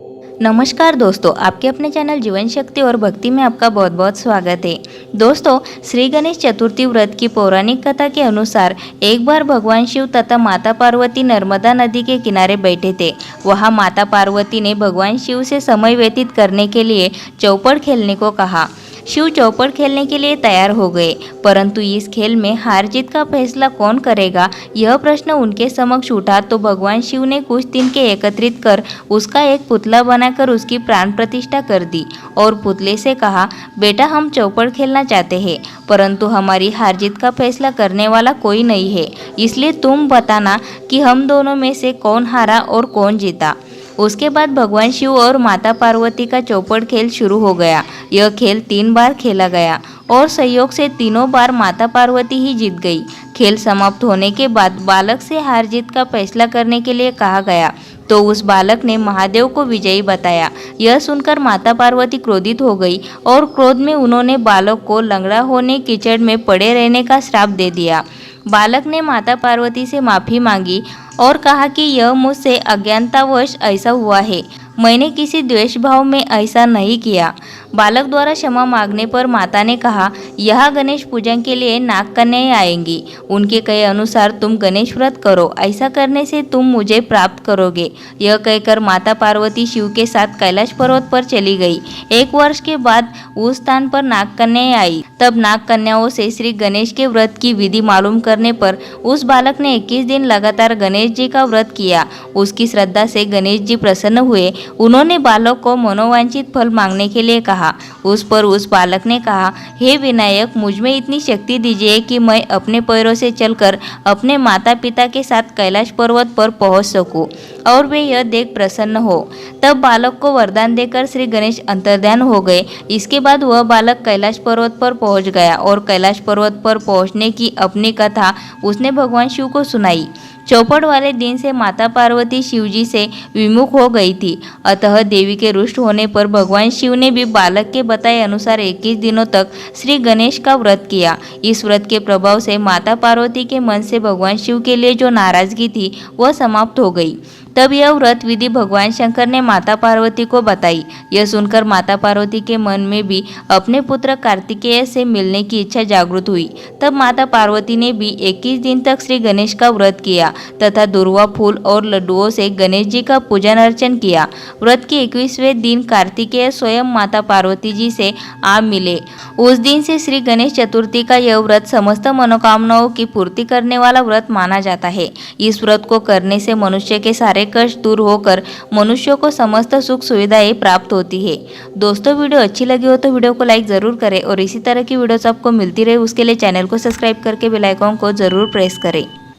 नमस्कार दोस्तों, आपके अपने चैनल जीवन शक्ति और भक्ति में आपका बहुत बहुत स्वागत है। दोस्तों, श्री गणेश चतुर्थी व्रत की पौराणिक कथा के अनुसार एक बार भगवान शिव तथा माता पार्वती नर्मदा नदी के किनारे बैठे थे। वहां माता पार्वती ने भगवान शिव से समय व्यतीत करने के लिए चौपड़ खेलने को कहा। शिव चौपड़ खेलने के लिए तैयार हो गए, परंतु इस खेल में हार जीत का फैसला कौन करेगा, यह प्रश्न उनके समक्ष उठा तो भगवान शिव ने कुछ तिनके एकत्रित कर उसका एक पुतला बनाकर उसकी प्राण प्रतिष्ठा कर दी और पुतले से कहा, बेटा हम चौपड़ खेलना चाहते हैं, परंतु हमारी हार जीत का फैसला करने वाला कोई नहीं है, इसलिए तुम बताना कि हम दोनों में से कौन हारा और कौन जीता। उसके बाद भगवान शिव और माता पार्वती का चौपड़ खेल शुरू हो गया। यह खेल 3 बार खेला गया और संयोग से तीनों बार माता पार्वती ही जीत गई। खेल समाप्त होने के बाद बालक से हार जीत का फैसला करने के लिए कहा गया तो उस बालक ने महादेव को विजयी बताया। यह सुनकर माता पार्वती क्रोधित हो गई और क्रोध में उन्होंने बालक को लंगड़ा होने कीचड़ में पड़े रहने का श्राप दे दिया। बालक ने माता पार्वती से माफ़ी मांगी और कहा कि यह मुझसे अज्ञानतावश ऐसा हुआ है, मैंने किसी द्वेष भाव में ऐसा नहीं किया। बालक द्वारा क्षमा मांगने पर माता ने कहा, यह गणेश पूजन के लिए नाग कन्याएं आएंगी, उनके कहे अनुसार तुम गणेश व्रत करो, ऐसा करने से तुम मुझे प्राप्त करोगे। यह कहकर माता पार्वती शिव के साथ कैलाश पर्वत पर चली गई। 1 वर्ष के बाद उस स्थान पर नाग कन्याएं आई। तब नाग कन्याओं से श्री गणेश के व्रत की विधि मालूम करने पर उस बालक ने 21 दिन लगातार गणेश जी का व्रत किया। उसकी श्रद्धा से गणेश जी प्रसन्न हुए। उन्होंने बालक को मनोवांछित फल मांगने के लिए कहा। उस पर उस बालक ने कहा, हे विनायक, मुझ में इतनी शक्ति दीजिए कि मैं अपने पैरों से चलकर अपने माता पिता के साथ कैलाश पर्वत पर पहुंच सकूं और वे यह देख प्रसन्न हो। तब बालक को वरदान देकर श्री गणेश अंतर्ध्यान हो गए। इसके बाद वह बालक कैलाश पर्वत पर पहुंच गया और कैलाश पर्वत पर पहुंचने की अपनी कथा उसने भगवान शिव को सुनाई। चौपड़ वाले दिन से माता पार्वती शिवजी से विमुख हो गई थी, अतः देवी के रुष्ट होने पर भगवान शिव ने भी बालक के बताए अनुसार 21 दिनों तक श्री गणेश का व्रत किया। इस व्रत के प्रभाव से माता पार्वती के मन से भगवान शिव के लिए जो नाराजगी थी वह समाप्त हो गई। तब यह व्रत विधि भगवान शंकर ने माता पार्वती को बताई। यह सुनकर माता पार्वती के मन में भी अपने पुत्र कार्तिकेय से मिलने की इच्छा जागृत हुई। तब माता पार्वती ने भी 21 दिन तक श्री गणेश का व्रत किया तथा दुर्वा फूल और लड्डुओं से गणेश जी का पूजन अर्चन किया। व्रत के 21वें दिन कार्तिकेय स्वयं माता पार्वती जी से आ मिले। उस दिन से श्री गणेश चतुर्थी का यह व्रत समस्त मनोकामनाओं की पूर्ति करने वाला व्रत माना जाता है। इस व्रत को करने से मनुष्य के सारे कष्ट दूर होकर मनुष्यों को समस्त सुख सुविधाएं प्राप्त होती है। दोस्तों, वीडियो अच्छी लगी हो तो वीडियो को लाइक जरूर करें और इसी तरह की वीडियोस आपको मिलती रहे उसके लिए चैनल को सब्सक्राइब करके बेल आइकन को जरूर प्रेस करें।